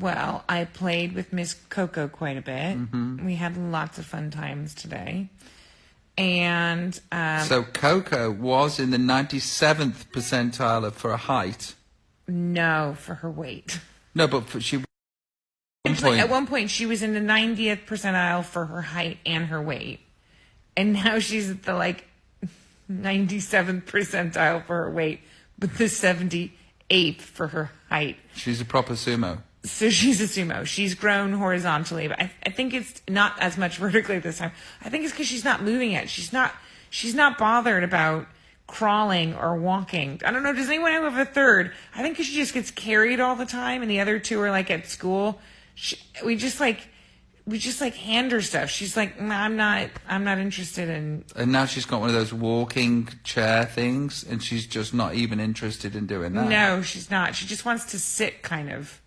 Well, I played with Miss Coco quite a bit. Mm-hmm. We had lots of fun times today. And so Coco was in the 97th percentile for a height. No, for her weight. No, but At one point, she was in the 90th percentile for her height and her weight. And now she's at the, 97th percentile for her weight, but the 78th for her height. She's a proper sumo. So she's a sumo. She's grown horizontally, but I think it's not as much vertically this time. I think it's because she's not moving it. She's not bothered about crawling or walking. I don't know. Does anyone have a third? I think 'cause she just gets carried all the time, and the other two are at school. We just hand her stuff. She's like, nah, I'm not interested in. And now she's got one of those walking chair things, and she's just not even interested in doing that. No, she's not. She just wants to sit kind of,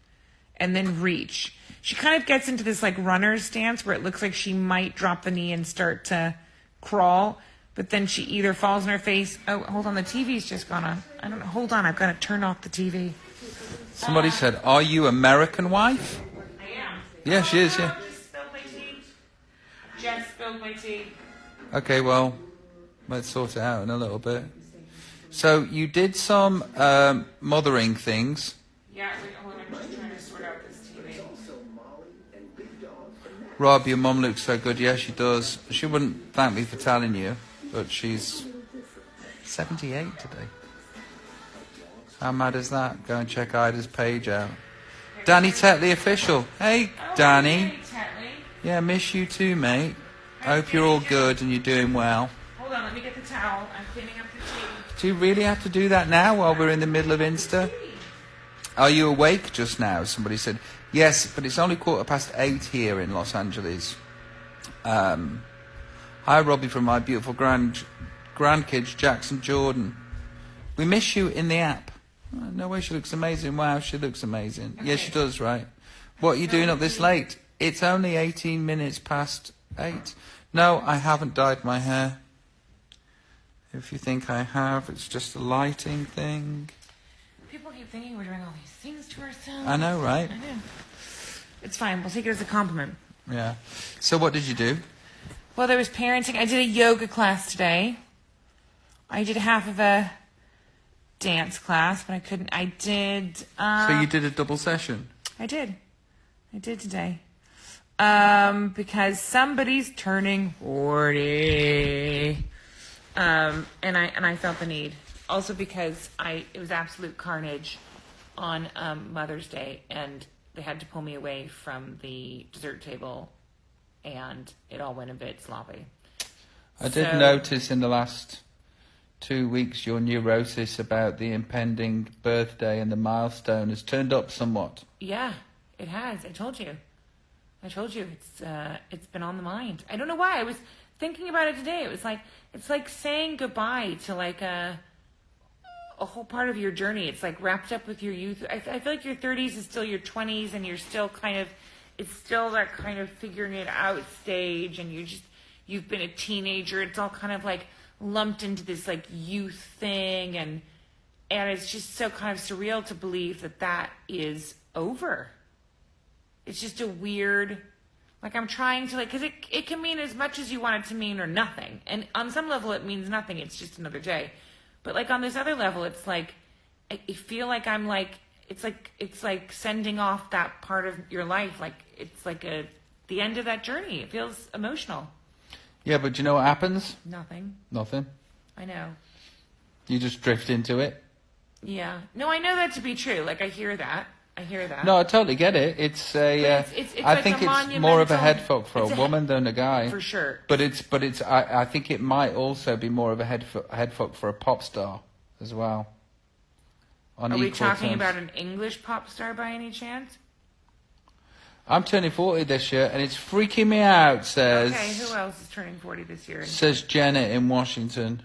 and then reach. She kind of gets into this runner stance where it looks like she might drop the knee and start to crawl, but then she either falls on her face. Oh, hold on, the TV's just gone on. I don't know. Hold on, I've got to turn off the TV. Somebody said, "Are you American wife?" I am. Yeah, she is. Yeah. Just spilled my tea. Just spilled my tea. Okay, well, let's sort it out in a little bit. So you did some mothering things. Yeah, hold on. I'm just trying to sort out this TV. Rob, your mum looks so good. Yeah, she does. She wouldn't thank me for telling you, but she's 78 today. How mad is that? Go and check Ayda's page out. Danny Tetley official. Hey, Danny. Hey, Tetley. Yeah, miss you too, mate. I hope you're all good and you're doing well. Hold on, let me get the towel. I'm cleaning up the tea. Do you really have to do that now while we're in the middle of Insta? Are you awake just now? Somebody said. Yes, but it's only 8:15 here in Los Angeles. Hi, Robbie from my beautiful grandkids, Jackson Jordan. We miss you in the app. Oh, no way, she looks amazing. Wow, she looks amazing. Okay. Yes, she does, right? What are you doing up this late? It's only 18 minutes past 8. No, I haven't dyed my hair. If you think I have, it's just a lighting thing. People keep thinking we're doing all these things to ourselves. I know, right? I know. It's fine. We'll take it as a compliment. Yeah. So what did you do? Well, there was parenting. I did a yoga class today. I did half of a dance class, but I couldn't. I did. So you did a double session? I did today. Because somebody's turning 40. And I felt the need. Also because it was absolute carnage on Mother's Day, and they had to pull me away from the dessert table, and it all went a bit sloppy. I did notice in the last 2 weeks your neurosis about the impending birthday and the milestone has turned up somewhat. Yeah, it has. I told you. It's been on the mind. I don't know why. I was thinking about it today. It was it's like saying goodbye to a whole part of your journey. It's wrapped up with your youth. I feel like your 30s is still your 20s, and you're still it's still that kind of figuring it out stage, and you've been a teenager. It's all kind of lumped into this youth thing, and it's just so kind of surreal to believe that is over. It's just a weird, I'm trying to because it can mean as much as you want it to mean or nothing. And on some level it means nothing. It's just another day. But on this other level, it's I feel like I'm it's like sending off that part of your life. It's the end of that journey. It feels emotional. Yeah, but do you know what happens? Nothing. I know. You just drift into it. Yeah. No, I know that to be true. I hear that. No, I totally get it. It's I think it's more of a head fuck for a woman than a guy. For sure. But I think it might also be more of a head fuck for a pop star as well. Are we talking about an English pop star by any chance? I'm turning 40 this year, and it's freaking me out, says... Okay, who else is turning 40 this year? Says Jenna in Washington.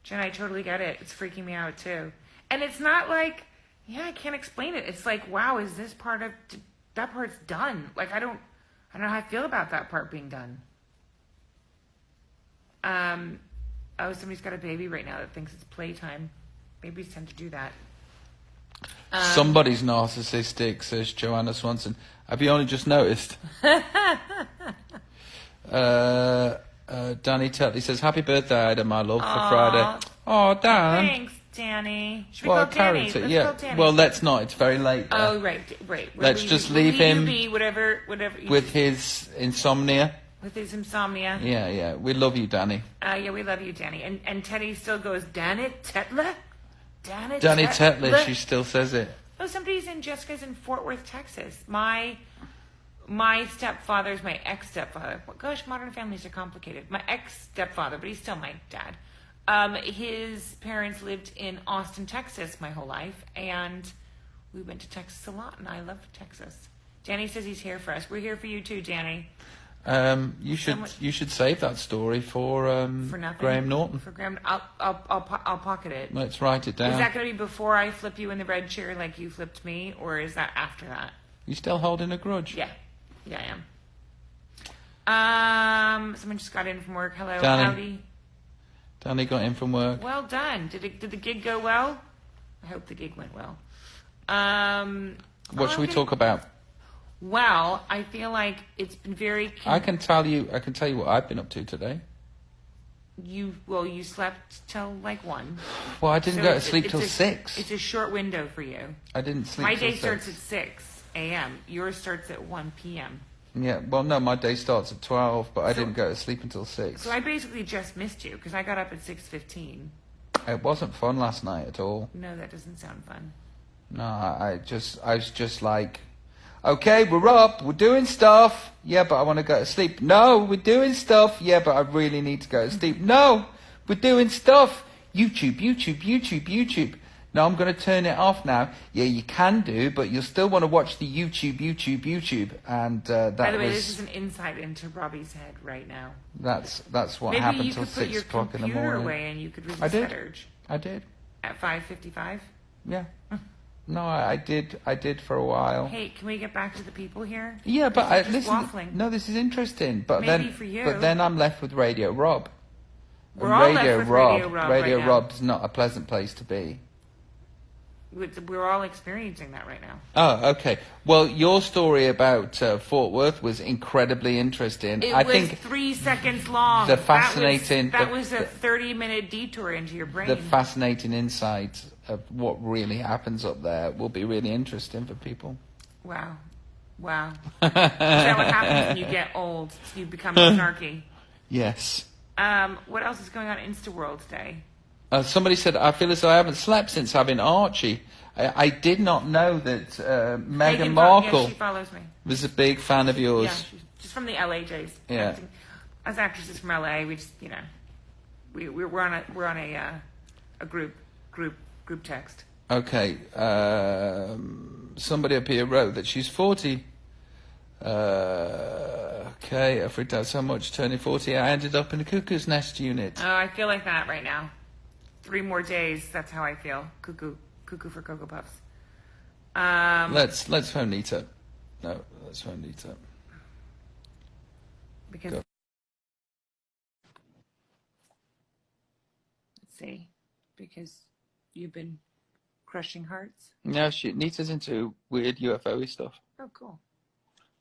Jen, I totally get it. It's freaking me out, too. And it's not I can't explain it. It's wow, is this that part's done. I don't know how I feel about that part being done. Somebody's got a baby right now that thinks it's playtime. Babies tend to do that. Somebody's narcissistic, says Joanna Swanson. Have you only just noticed? Danny Tetley says, happy birthday, Ayda, my love, for Friday. Oh, Dan. Thanks, Danny. Should we Well, call Danny? character, Let's yeah. call Danny. Well, let's not. It's very late. Oh, right. Let's just leave him be whatever. With his insomnia. With his insomnia. Yeah. We love you, Danny. Yeah, we love you, Danny. And Teddy still goes, Danny Tetler? Danny Tetley, she still says it. Oh, Jessica's in Fort Worth, Texas. My stepfather's my ex-stepfather. Gosh, modern families are complicated. My ex-stepfather, but he's still my dad. His parents lived in Austin, Texas my whole life, and we went to Texas a lot, and I love Texas. Danny says he's here for us. We're here for you too, Danny. You should save that story for Graham Norton. For Graham, I'll pocket it. Let's write it down. Is that going to be before I flip you in the red chair like you flipped me, or is that after that? You still holding a grudge? Yeah, I am. Someone just got in from work. Hello, howdy. Danny got in from work. Well done. Did the gig go well? I hope the gig went well. What should we talk about? Well, I feel like it's been very... I can tell you what I've been up to today. You slept till like 1. Well, I didn't go to sleep till 6. It's a short window for you. I didn't sleep My till day 6. starts at 6 a.m. Yours starts at 1 p.m. Yeah, well, no, my day starts at 12, but I didn't go to sleep until 6. So I basically just missed you because I got up at 6:15. It wasn't fun last night at all. No, that doesn't sound fun. No, I was just like, okay, we're up, we're doing stuff. Yeah, but I want to go to sleep. No, we're doing stuff. Yeah, but I really need to go to sleep. No, we're doing stuff. YouTube. No, I'm going to turn it off now. Yeah, you can do, but you'll still want to watch the YouTube. And By the way, this is an insight into Robbie's head right now. That's what happened till 6 o'clock in the morning. Maybe you could put your computer away and you could resist that urge. I did. At 5:55? Yeah. No, I did for a while. Hey, can we get back to the people here? Yeah, but listen. Waffling. No, this is interesting. But maybe for you. But then I'm left with Radio Rob. We're all left with Radio Rob. Radio Rob's not a pleasant place to be. We're all experiencing that right now. Oh, okay. Well, your story about Fort Worth was incredibly interesting. I think 3 seconds long. The fascinating... That was a 30-minute detour into your brain. The fascinating insight of what really happens up there will be really interesting for people. Wow. Is that what happens when you get old? You become snarky. Yes. What else is going on in InstaWorld today? Somebody said, I feel as though I haven't slept since having Archie. I did not know that Meghan Markle she follows me. was a big fan of yours. Yeah, she's from the LA Jays. Yeah. As actresses from LA, we just, we're on a group text. Okay. Somebody up here wrote that she's 40. Okay, I freaked out so much turning 40. I ended up in a cuckoo's nest unit. Oh, I feel like that right now. 3 more days, that's how I feel. Cuckoo for Cocoa Puffs. Let's phone Nita. No, let's phone Nita. Because Go. Let's see. Because you've been crushing hearts. No, Nita's into weird UFO stuff. Oh, cool.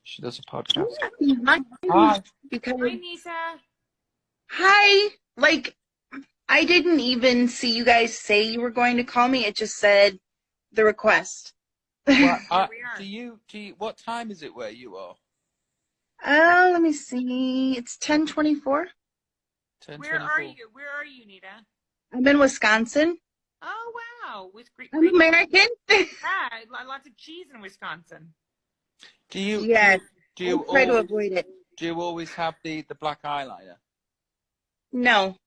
She does a podcast. Hi. Hi, Nita. Hi. I didn't even see you guys say you were going to call me. It just said the request. Well, Here we are. do you, what time is it where you are? Let me see. It's 10:24. 10:24. Where are you, Nita? I'm in Wisconsin. Oh, wow. With I'm American. Yeah, lots of cheese in Wisconsin. Do you? Yes. Do you I'll try to always, avoid it. do you always have the black eyeliner? No.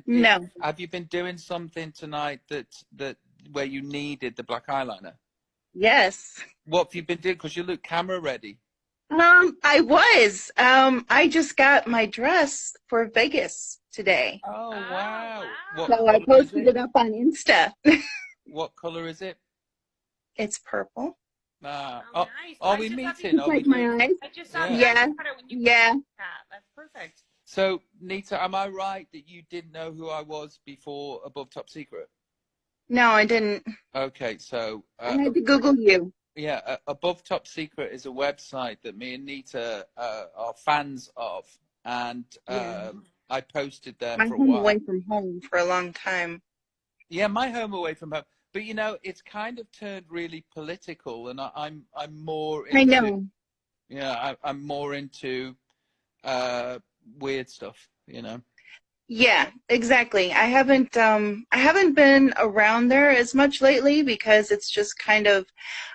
No. Have you been doing something tonight that where you needed the black eyeliner? Yes. What have you been doing? Because you look camera ready. I was. I just got my dress for Vegas today. Oh, wow. What So I posted it up on Insta. What color is it? It's purple. Nice. Are we meeting? It's like my eyes. I just saw Yeah. that. Yeah. That's perfect. So, Nita, am I right that you didn't know who I was before Above Top Secret? No, I didn't. Okay, so I had to Google you. yeah, Above Top Secret is a website that me and Nita are fans of, and Yeah. I posted there My for a home while. away from home for a long time. Yeah, my home away from home. But you know, it's kind of turned really political, and I'm more I into know. I'm more into weird stuff, you know. Yeah, exactly. I haven't been around there as much lately because it's just kind of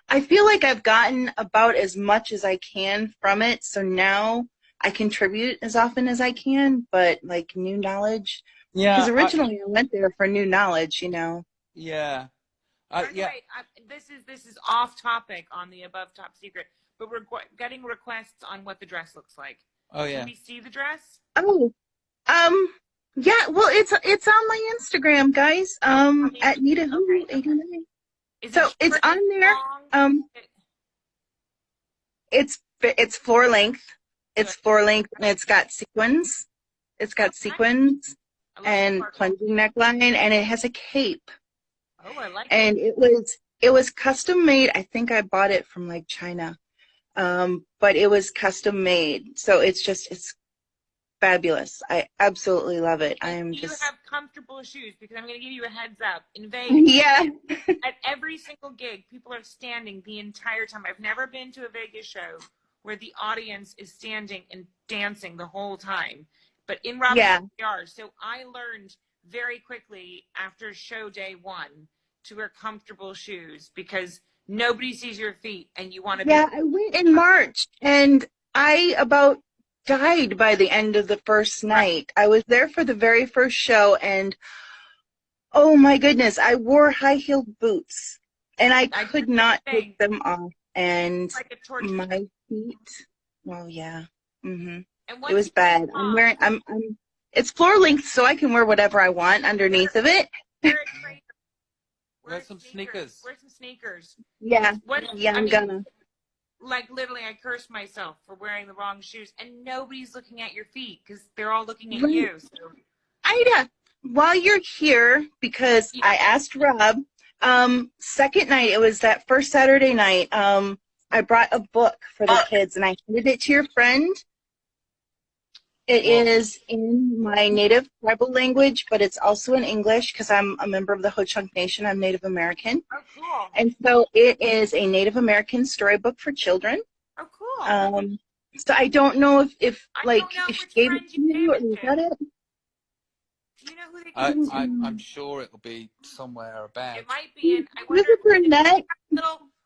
I feel like I've gotten about as much as I can from it, so now I contribute as often as I can, but like new knowledge, because Yeah, originally I went there for new knowledge, you know. yeah, By the yeah. way, this is off topic on the above top secret, but we're getting requests on what the dress looks like. Oh Can yeah. we see the dress? Oh, um, yeah, well, it's on my Instagram, guys. At Nita Who Okay. 89. Is it So it's short? Is on it there. long? Um, it's floor length. It's Good. floor length, and it's got sequins. It's got Okay. sequins I like and sparkle. plunging neckline, and it has a cape. Oh, I like it. And it was custom made. I think I bought it from like China. But it was custom made. So it's fabulous. I absolutely love it. I am Do you just have comfortable shoes? Because I'm going to give you a heads up. In Vegas, yeah. at every single gig, people are standing the entire time. I've never been to a Vegas show where the audience is standing and dancing the whole time. But in Robbie's Yeah. backyard, so I learned very quickly after show day one to wear comfortable shoes because nobody sees your feet and you want to be. Yeah, I went in March and I about died by the end of the first night. I was there for the very first show and oh my goodness, I wore high-heeled boots and I I could did the not thing take them off. And like a torture. my feet, well, yeah. And It once was you get bad. off, It's floor length so I can wear whatever I want underneath of it. wear a Creight. Wear some sneakers. Wear some sneakers. Yeah. What? Yeah, I I'm mean, gonna. like literally, I cursed myself for wearing the wrong shoes, and nobody's looking at your feet because they're all looking at Right. you. So Ayda, while you're here, because yeah. I asked Rob, second night, it was that first Saturday night, I brought a book for the kids and I handed it to your friend. It What? is in my native tribal language, but it's also in English because I'm a member of the Ho-Chunk Nation. I'm Native American. Oh, cool. And so it is a Native American storybook for children. Oh, cool. So I don't know if I like don't know if she which gave it friend to you you or gave you it got to. it. Do you know who they gave it to? I'm sure it'll be somewhere about. It might be in. I Was wonder. it Burnett?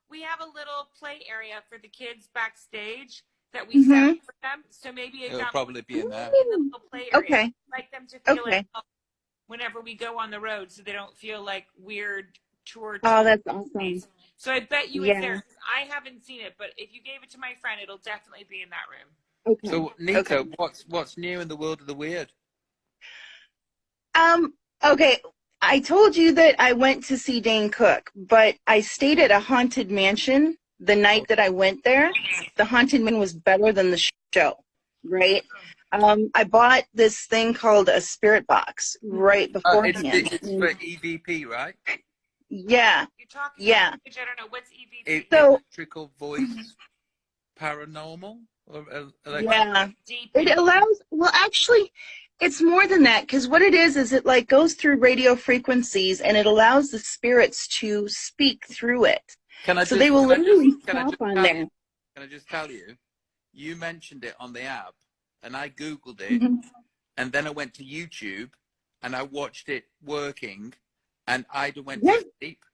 We have a little play area for the kids backstage that we set up for them. So maybe it It'll got probably be in there. in the little play area. Okay. I'd like them to feel Okay. it whenever we go on the road, so they don't feel like weird tour. Oh, that's awesome. So I bet you it's there. I haven't seen it, but if you gave it to my friend, it'll definitely be in that room. Okay. So Nito, Okay. what's new in the world of the weird? Okay. I told you that I went to see Dane Cook, but I stayed at a haunted mansion the night that I went there. The haunted mansion was better than the show, right? I bought this thing called a spirit box right beforehand. It's for EVP, right? Yeah. You're talking Yeah. language, I don't know. What's EVP? So Electrical voice paranormal? Or, yeah. Deep. It allows, well, actually, it's more than that because what it is it like goes through radio frequencies and it allows the spirits to speak through it. So they will literally stop on there. Can I just tell you? You mentioned it on the app, and I Googled it, Mm-hmm. and then I went to YouTube, and I watched it working, and Ayda went to sleep,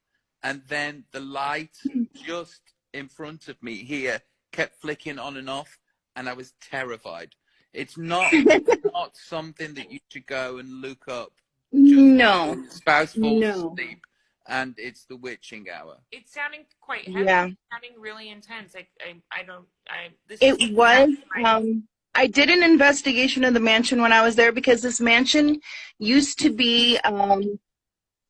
and then the light just in front of me here kept flicking on and off, and I was terrified. It's not something that you should go and look up. No. Spouse falls asleep, and it's the witching hour. It's sounding quite heavy. Yeah. It's sounding really intense. It was. I did an investigation of the mansion when I was there because this mansion used to be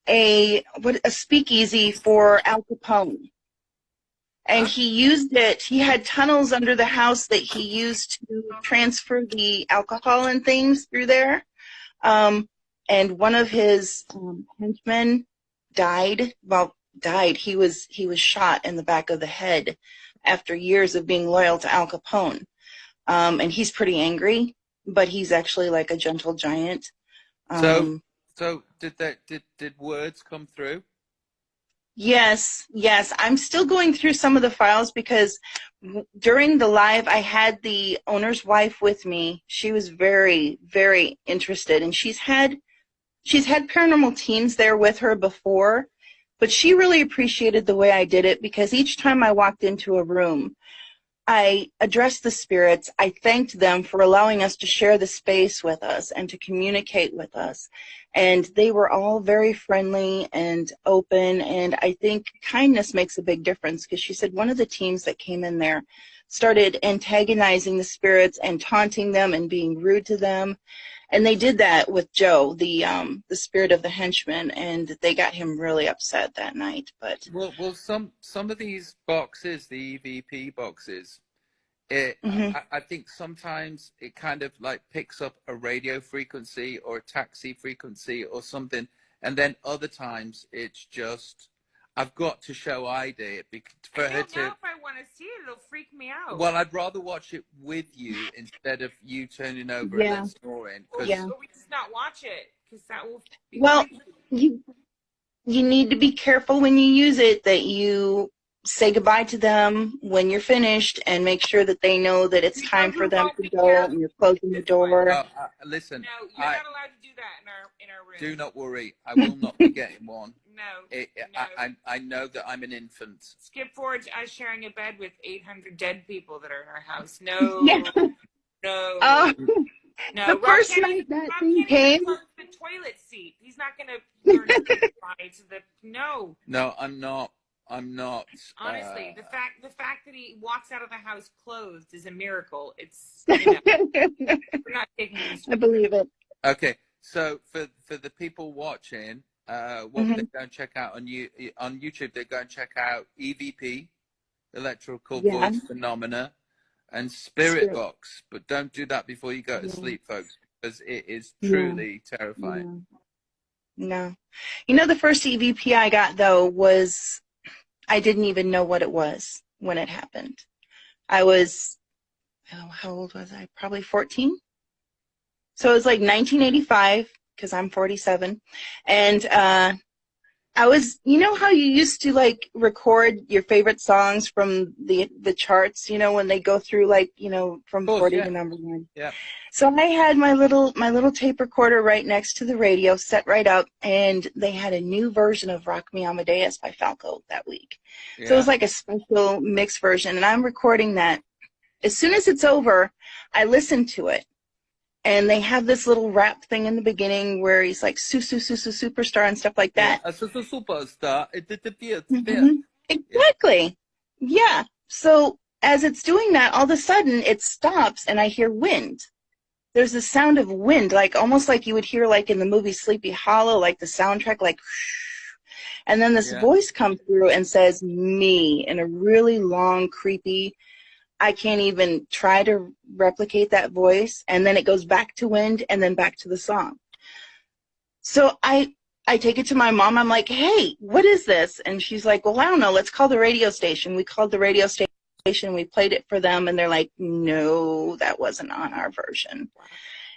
a speakeasy for Al Capone. And he used it, he had tunnels under the house that he used to transfer the alcohol and things through there. And one of his henchmen died. Well, died. He was shot in the back of the head after years of being loyal to Al Capone. And he's pretty angry, but he's actually like a gentle giant. So did words come through? Yes. I'm still going through some of the files because during the live, I had the owner's wife with me. She was very, very interested, and she's had paranormal teams there with her before, but she really appreciated the way I did it because each time I walked into a room, I addressed the spirits. I thanked them for allowing us to share the space with us and to communicate with us. And they were all very friendly and open. And I think kindness makes a big difference because she said one of the teams that came in there started antagonizing the spirits and taunting them and being rude to them. And they did that with Joe, the spirit of the henchman, and they got him really upset that night. But well, some of these boxes, the EVP boxes, I think sometimes it kind of like picks up a radio frequency or a taxi frequency or something, and then other times it's just I've got to show Ayda for her to. I don't know if I want to see it. It'll freak me out. Well, I'd rather watch it with you instead of you turning over and then snoring. Or we just not watch it because that will be you need to be careful when you use it that you say goodbye to them when you're finished and make sure that they know that it's time for them to go and you're closing the door. Listen, no, you're not allowed to do that in our room. Do not worry, I will not be getting one. No. I know that I'm an infant. Skip forward to us sharing a bed with 800 dead people that are in our house. No. No. No. The first night that thing came. The toilet seat. He's not going to learn to fly to the. No. No, I'm not. Honestly, the fact that he walks out of the house clothed is a miracle. It's we're not taking this. I believe it. Okay, so for the people watching, what they go and check out on YouTube, they go and check out EVP, Electrical Voice Phenomena, and Spirit Box. But don't do that before you go to sleep, folks, because it is truly terrifying. No. You know, the first EVP I got, though, was I didn't even know what it was when it happened. I was, how old was I? Probably 14. So it was like 1985, because I'm 47. And I was, you know how you used to like record your favorite songs from the charts, you know, when they go through like, you know, from 40 to number 1. Yeah. So I had my little tape recorder right next to the radio, set right up, and they had a new version of Rock Me Amadeus by Falco that week. Yeah. So it was like a special mix version, and I'm recording that. As soon as it's over, I listen to it, and they have this little rap thing in the beginning where he's like, superstar and stuff like that. Superstar. Exactly. Yeah. So as it's doing that, all of a sudden it stops, and I hear wind. There's a sound of wind, like almost like you would hear like in the movie Sleepy Hollow, like the soundtrack, like, and then this voice comes through and says me in a really long, creepy, I can't even try to replicate that voice. And then it goes back to wind and then back to the song. So I take it to my mom. I'm like, hey, what is this? And she's like, well, I don't know. Let's call the radio station. We called the radio station. We played it for them, and they're like, no, that wasn't on our version.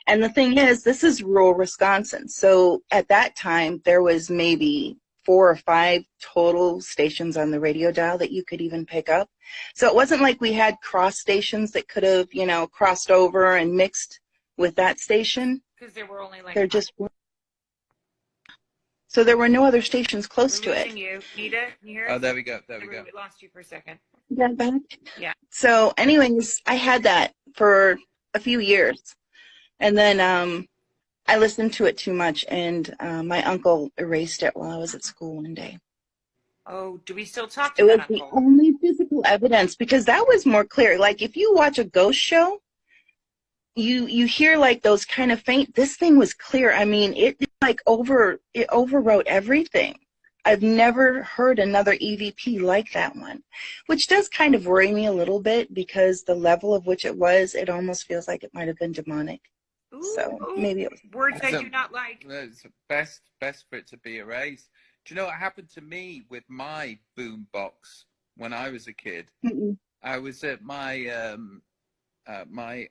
And the thing is, this is rural Wisconsin. So at that time, there was maybe 4 or 5 total stations on the radio dial that you could even pick up. So it wasn't like we had cross stations that could have, you know, crossed over and mixed with that station. Because there were only like... There just weren't. So there were no other stations close to it. You. Nita, you hear us? Oh, there we go. We lost you for a second. That back? Yeah. So anyways, I had that for a few years. And then I listened to it too much, and my uncle erased it while I was at school one day. Oh, do we still talk to that uncle? It was the only physical evidence, because that was more clear. Like if you watch a ghost show, you hear like those kind of faint. This thing was clear. I mean, it overwrote everything. I've never heard another EVP like that one, which does kind of worry me a little bit because the level of which it was, it almost feels like it might have been demonic. So maybe it was words I do not like. It's best for it to be erased. Do you know what happened to me with my boom box when I was a kid? Mm-mm. I was at my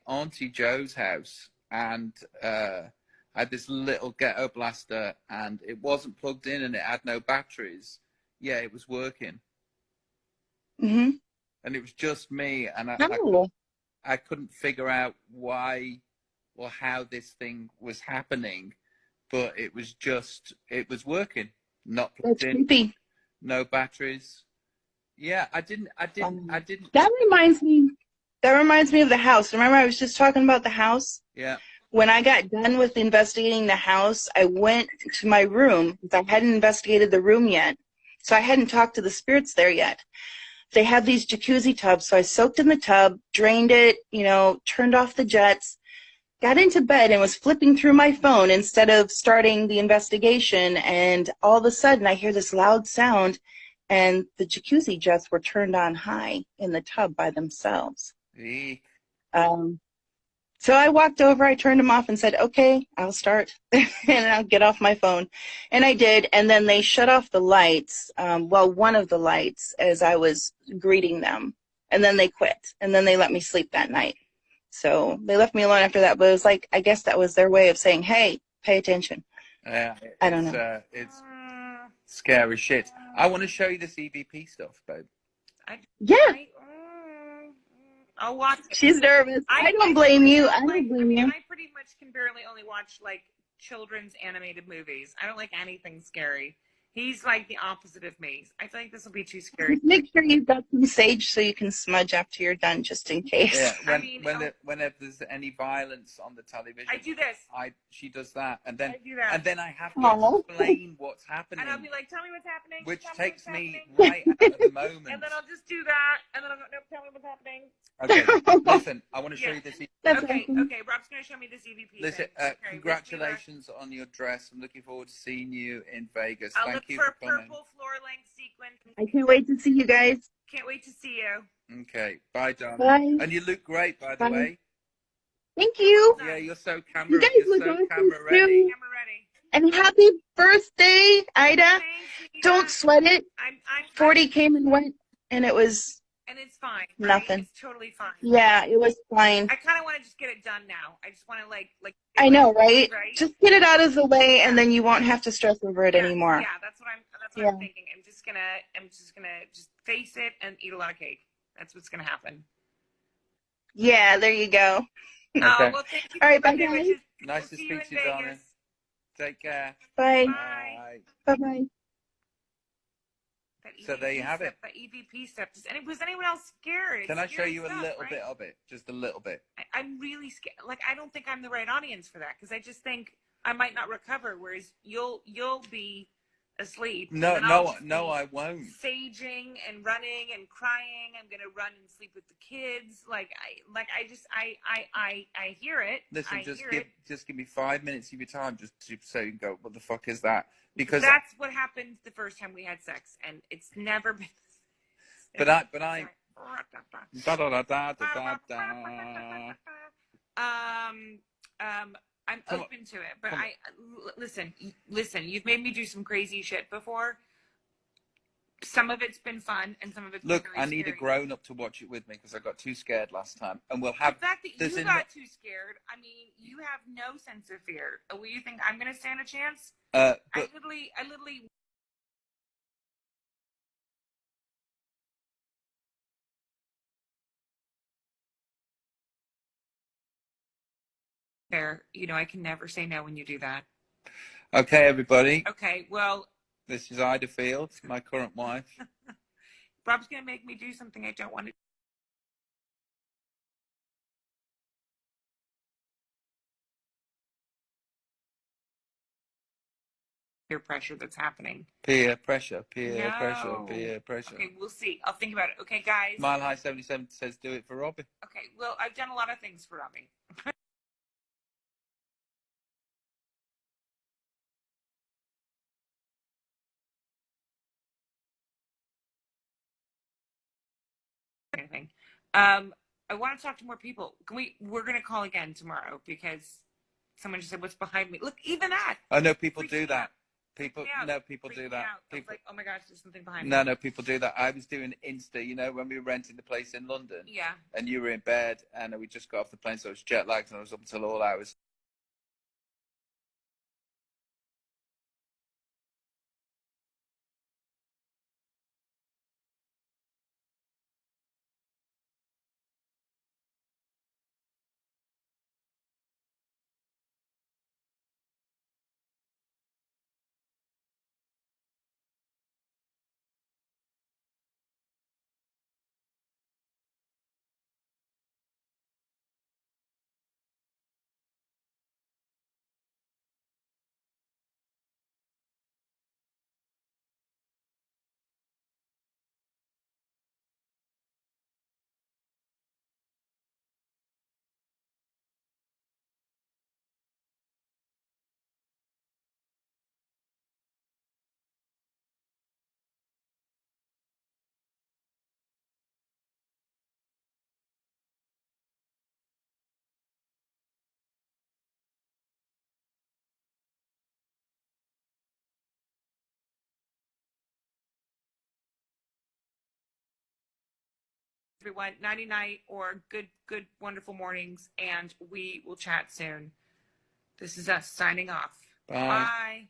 Auntie Joe's house, and I had this little ghetto blaster, and it wasn't plugged in, and it had no batteries. Yeah, it was working, Mm-hmm. and it was just me, and Oh, I couldn't figure out why or how this thing was happening, but it was working, not plugged that's in, creepy. no batteries. Yeah, I didn't. That reminds me. That reminds me of the house. Remember, I was just talking about the house. Yeah. When I got done with investigating the house, I went to my room because I hadn't investigated the room yet. So I hadn't talked to the spirits there yet. They have these jacuzzi tubs. So I soaked in the tub, drained it, turned off the jets, got into bed and was flipping through my phone instead of starting the investigation. And all of a sudden I hear this loud sound and the jacuzzi jets were turned on high in the tub by themselves. Eek. So I walked over, I turned them off and said, okay, I'll start and I'll get off my phone. And I did. And then they shut off the lights, one of the lights as I was greeting them. And then they quit. And then they let me sleep that night. So they left me alone after that. But it was like, I guess that was their way of saying, hey, pay attention. Yeah, I don't know. It's scary shit. I want to show you this EVP stuff, babe. Yeah. I'll watch it. She's nervous. I don't blame you. I don't blame you. I pretty much can barely only watch like children's animated movies. I don't like anything scary. He's like the opposite of me. I feel like this will be too scary. Just make sure you've got some sage so you can smudge after you're done, just in case. Yeah, whenever there's any violence on the television, I do this. She does that, and then I do that. and then I have to explain what's happening, and I'll be like, "Tell me what's happening," which takes me right out of the moment. And then I'll just do that, and then I'll go, "No, tell me what's happening." Okay, listen, I want to show you this. Okay, Rob's going to show me this EVP. Listen, congratulations on your dress. I'm looking forward to seeing you in Vegas. I'll Thank look you for coming. purple floor-length sequin. I can't wait to see you guys. Can't wait to see you. Okay, bye, darling. Bye. And you look great, by the Bye. way. Thank you. Yeah, you're so camera. You guys You're look so awesome camera too. ready. Camera ready. And happy birthday, Ayda. Thanks, Ayda. Don't sweat it. I'm 40 came and went, and it was and it's fine. Right? nothing. It's totally fine. Yeah, it was fine. I kind of want to just get it done now. I just want to like. I know, right? Right? Just get it out of the way, and then you won't have to stress over it anymore. Yeah, that's what I'm thinking. I'm just gonna face it and eat a lot of cake. That's what's gonna happen. Yeah, there you go. Okay. Oh, well, thank you. All right, bye, guys. Nice to speak to you, darling. Take care. Bye. Bye. Bye-bye. So there you have it. That EVP stuff. Was anyone else scared? Can I show you a little bit of it? Just a little bit. I'm really scared. Like, I don't think I'm the right audience for that because I just think I might not recover. Whereas you'll be asleep. No, I won't. Saging and running and crying. I'm gonna run and sleep with the kids. I hear it. Listen, just give me 5 minutes of your time, just so you can go, what the fuck is that? Because that's what happened the first time we had sex, and it's never been. I'm open to it, but listen. You've made me do some crazy shit before. Some of it's been fun, and some of it's been very I need scary. a grown-up to watch it with me because I got too scared last time, and we'll have. The fact that you got too scared, I mean, you have no sense of fear. Will you think I'm going to stand a chance? I literally. There, I can never say no when you do that. Okay, everybody. Okay, well. This is Ayda Field, my current wife. Rob's going to make me do something I don't want to do. Peer pressure that's happening. Peer pressure. No. Pressure. Okay, we'll see. I'll think about it. Okay, guys. Mile High 77 says do it for Robbie. Okay, well, I've done a lot of things for Robbie. Anything. I want to talk to more people. We're going to call again tomorrow because someone just said, what's behind me? Look, even that. I know people do that. People, Yeah, no, people freaked do me that. out. I was People, like, oh my gosh, there's something behind me. no, people do that. I was doing Insta, you know, when we were renting the place in London. Yeah. And you were in bed, and we just got off the plane, so I was jet lagged, and I was up until all hours. Everyone, nighty night or good, wonderful mornings, and we will chat soon. This is us signing off. Bye. Bye.